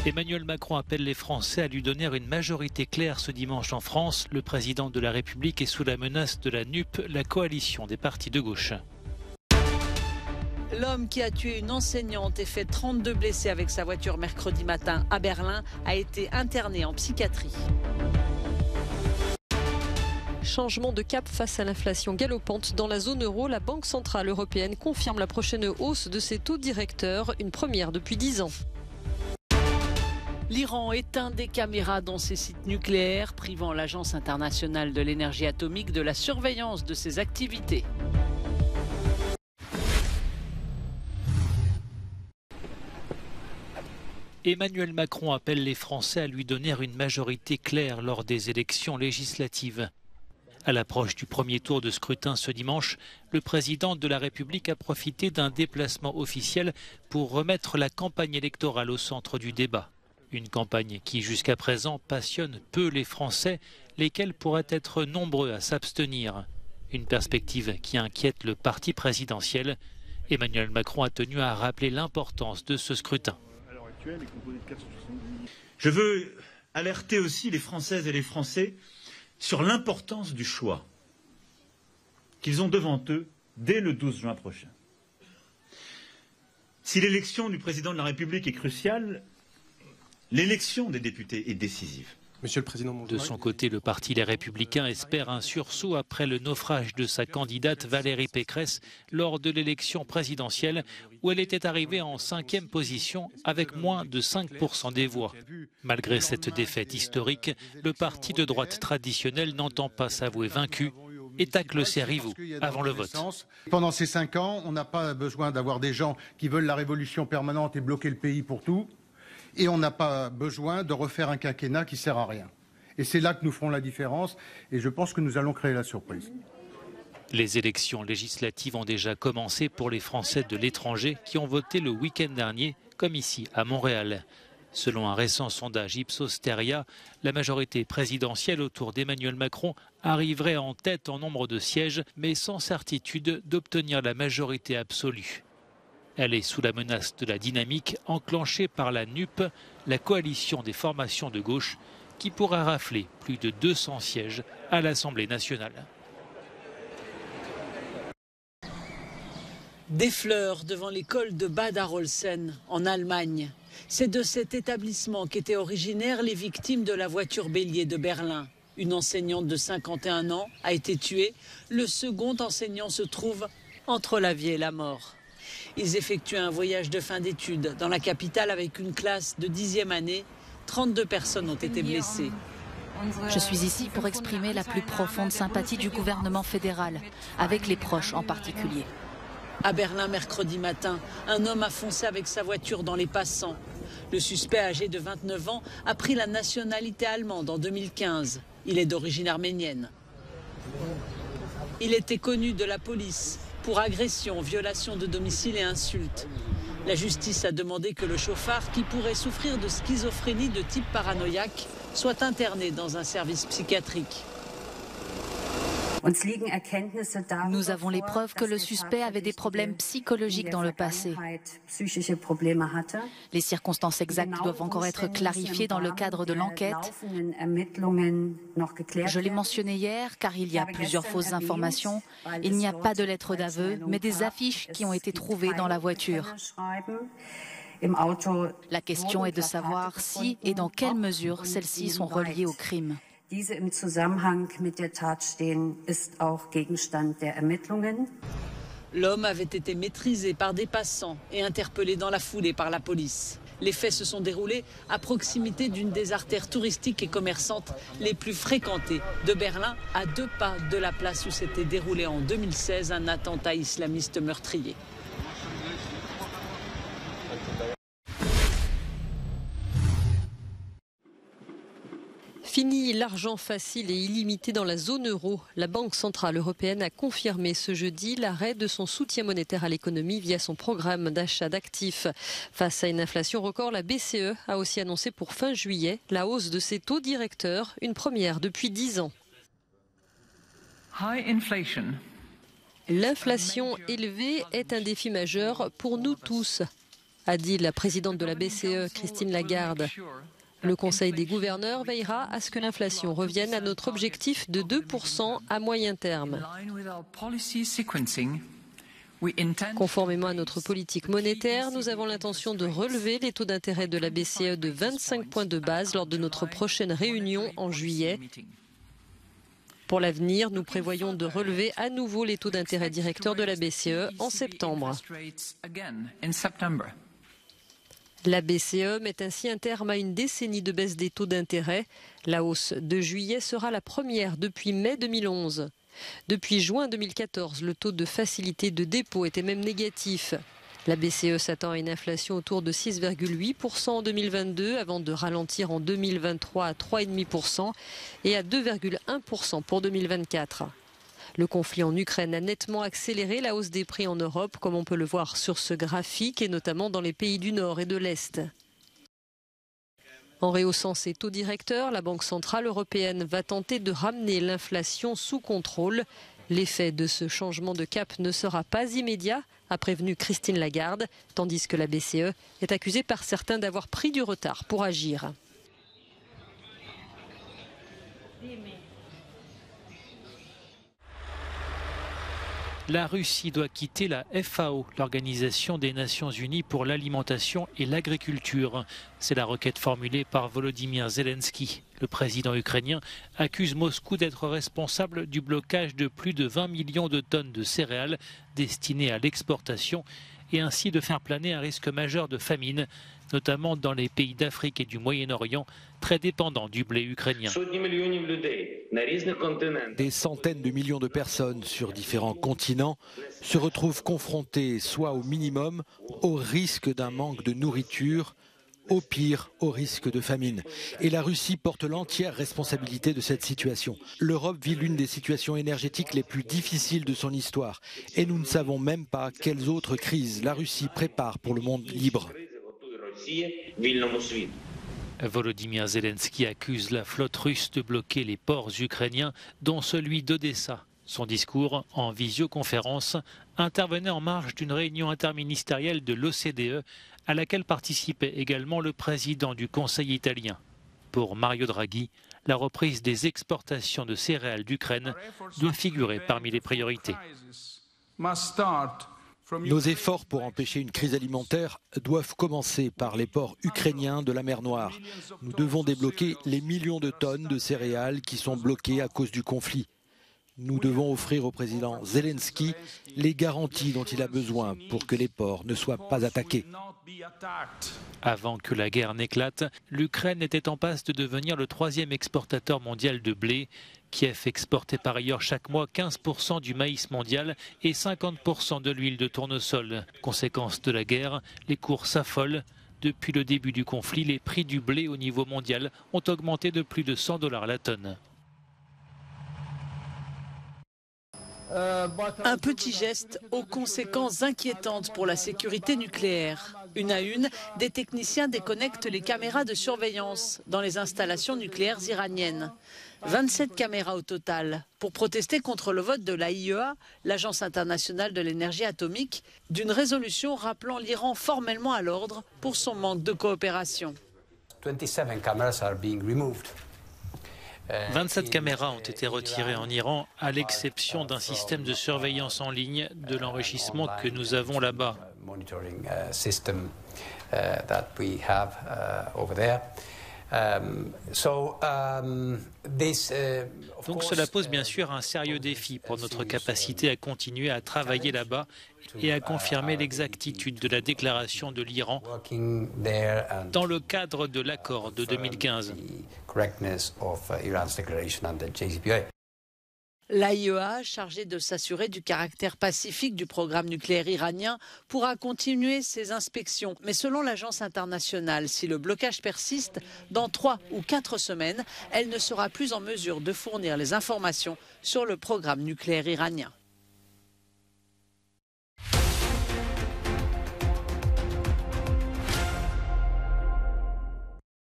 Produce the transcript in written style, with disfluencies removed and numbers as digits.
Emmanuel Macron appelle les Français à lui donner une majorité claire ce dimanche en France. Le président de la République est sous la menace de la NUP, la coalition des partis de gauche. L'homme qui a tué une enseignante et fait 32 blessés avec sa voiture mercredi matin à Berlin a été interné en psychiatrie. Changement de cap face à l'inflation galopante dans la zone euro. La Banque centrale européenne confirme la prochaine hausse de ses taux directeurs, une première depuis 10 ans. L'Iran éteint des caméras dans ses sites nucléaires, privant l'Agence internationale de l'énergie atomique de la surveillance de ses activités. Emmanuel Macron appelle les Français à lui donner une majorité claire lors des élections législatives. À l'approche du premier tour de scrutin ce dimanche, le président de la République a profité d'un déplacement officiel pour remettre la campagne électorale au centre du débat. Une campagne qui, jusqu'à présent, passionne peu les Français, lesquels pourraient être nombreux à s'abstenir. Une perspective qui inquiète le parti présidentiel. Emmanuel Macron a tenu à rappeler l'importance de ce scrutin. Je veux alerter aussi les Françaises et les Français sur l'importance du choix qu'ils ont devant eux dès le 12 juin prochain. Si l'élection du président de la République est cruciale, l'élection des députés est décisive. Monsieur le Président, de son côté, le parti Les Républicains espère un sursaut après le naufrage de sa candidate Valérie Pécresse lors de l'élection présidentielle où elle était arrivée en 5e position avec moins de 5% des voix. Malgré cette défaite historique, le parti de droite traditionnel n'entend pas s'avouer vaincu et tacle ses rivaux avant le vote. Pendant ces 5 ans, on n'a pas besoin d'avoir des gens qui veulent la révolution permanente et bloquer le pays pour tout. Et on n'a pas besoin de refaire un quinquennat qui ne sert à rien. Et c'est là que nous ferons la différence et je pense que nous allons créer la surprise. Les élections législatives ont déjà commencé pour les Français de l'étranger qui ont voté le week-end dernier, comme ici à Montréal. Selon un récent sondage Ipsos-Steria, la majorité présidentielle autour d'Emmanuel Macron arriverait en tête en nombre de sièges, mais sans certitude d'obtenir la majorité absolue. Elle est sous la menace de la dynamique enclenchée par la NUP, la coalition des formations de gauche, qui pourra rafler plus de 200 sièges à l'Assemblée nationale. Des fleurs devant l'école de Bad Arolsen en Allemagne. C'est de cet établissement qu'étaient originaires les victimes de la voiture bélier de Berlin. Une enseignante de 51 ans a été tuée. Le second enseignant se trouve entre la vie et la mort. Ils effectuent un voyage de fin d'études dans la capitale avec une classe de 10e année. 32 personnes ont été blessées. Je suis ici pour exprimer la plus profonde sympathie du gouvernement fédéral, avec les proches en particulier. À Berlin, mercredi matin, un homme a foncé avec sa voiture dans les passants. Le suspect, âgé de 29 ans, a pris la nationalité allemande en 2015. Il est d'origine arménienne. Il était connu de la police pour agression, violation de domicile et insultes. La justice a demandé que le chauffard, qui pourrait souffrir de schizophrénie de type paranoïaque, soit interné dans un service psychiatrique. Nous avons les preuves que le suspect avait des problèmes psychologiques dans le passé. Les circonstances exactes doivent encore être clarifiées dans le cadre de l'enquête. Je l'ai mentionné hier car il y a plusieurs fausses informations. Il n'y a pas de lettre d'aveu, mais des affiches qui ont été trouvées dans la voiture. La question est de savoir si et dans quelle mesure celles-ci sont reliées au crime. L'homme avait été maîtrisé par des passants et interpellé dans la foulée par la police. Les faits se sont déroulés à proximité d'une des artères touristiques et commerçantes les plus fréquentées de Berlin, à 2 pas de la place où s'était déroulé en 2016 un attentat islamiste meurtrier. Fini l'argent facile et illimité dans la zone euro. La Banque centrale européenne a confirmé ce jeudi l'arrêt de son soutien monétaire à l'économie via son programme d'achat d'actifs. Face à une inflation record, la BCE a aussi annoncé pour fin juillet la hausse de ses taux directeurs, une première depuis 10 ans. L'inflation élevée est un défi majeur pour nous tous, a dit la présidente de la BCE, Christine Lagarde. Le Conseil des gouverneurs veillera à ce que l'inflation revienne à notre objectif de 2% à moyen terme. Conformément à notre politique monétaire, nous avons l'intention de relever les taux d'intérêt de la BCE de 25 points de base lors de notre prochaine réunion en juillet. Pour l'avenir, nous prévoyons de relever à nouveau les taux d'intérêt directeurs de la BCE en septembre. La BCE met ainsi un terme à une décennie de baisse des taux d'intérêt. La hausse de juillet sera la première depuis mai 2011. Depuis juin 2014, le taux de facilité de dépôt était même négatif. La BCE s'attend à une inflation autour de 6,8% en 2022 avant de ralentir en 2023 à 3,5% et à 2,1% pour 2024. Le conflit en Ukraine a nettement accéléré la hausse des prix en Europe, comme on peut le voir sur ce graphique, et notamment dans les pays du Nord et de l'Est. En rehaussant ses taux directeurs, la Banque centrale européenne va tenter de ramener l'inflation sous contrôle. L'effet de ce changement de cap ne sera pas immédiat, a prévenu Christine Lagarde, tandis que la BCE est accusée par certains d'avoir pris du retard pour agir. La Russie doit quitter la FAO, l'Organisation des Nations Unies pour l'alimentation et l'agriculture. C'est la requête formulée par Volodymyr Zelensky. Le président ukrainien accuse Moscou d'être responsable du blocage de plus de 20 millions de tonnes de céréales destinées à l'exportation et ainsi de faire planer un risque majeur de famine, notamment dans les pays d'Afrique et du Moyen-Orient, très dépendants du blé ukrainien. Des centaines de millions de personnes sur différents continents se retrouvent confrontées soit au minimum au risque d'un manque de nourriture, au pire au risque de famine. Et la Russie porte l'entière responsabilité de cette situation. L'Europe vit l'une des situations énergétiques les plus difficiles de son histoire. Et nous ne savons même pas quelles autres crises la Russie prépare pour le monde libre. Volodymyr Zelensky accuse la flotte russe de bloquer les ports ukrainiens, dont celui d'Odessa. Son discours, en visioconférence, intervenait en marge d'une réunion interministérielle de l'OCDE, à laquelle participait également le président du Conseil italien. Pour Mario Draghi, la reprise des exportations de céréales d'Ukraine doit figurer parmi les priorités. Nos efforts pour empêcher une crise alimentaire doivent commencer par les ports ukrainiens de la mer Noire. Nous devons débloquer les millions de tonnes de céréales qui sont bloquées à cause du conflit. Nous devons offrir au président Zelensky les garanties dont il a besoin pour que les ports ne soient pas attaqués. Avant que la guerre n'éclate, l'Ukraine était en passe de devenir le 3e exportateur mondial de blé. Kiev exportait par ailleurs chaque mois 15% du maïs mondial et 50% de l'huile de tournesol. Conséquence de la guerre, les cours s'affolent. Depuis le début du conflit, les prix du blé au niveau mondial ont augmenté de plus de $100 la tonne. Un petit geste aux conséquences inquiétantes pour la sécurité nucléaire. Une à une, des techniciens déconnectent les caméras de surveillance dans les installations nucléaires iraniennes. 27 caméras au total, pour protester contre le vote de l'AIEA, l'Agence internationale de l'énergie atomique, d'une résolution rappelant l'Iran formellement à l'ordre pour son manque de coopération. 27 caméras ont été retirées en Iran, à l'exception d'un système de surveillance en ligne de l'enrichissement que nous avons là-bas. Donc cela pose bien sûr un sérieux défi pour notre capacité à continuer à travailler là-bas et à confirmer l'exactitude de la déclaration de l'Iran dans le cadre de l'accord de 2015. L'AIEA, chargée de s'assurer du caractère pacifique du programme nucléaire iranien, pourra continuer ses inspections. Mais selon l'agence internationale, si le blocage persiste, dans 3 ou 4 semaines, elle ne sera plus en mesure de fournir les informations sur le programme nucléaire iranien.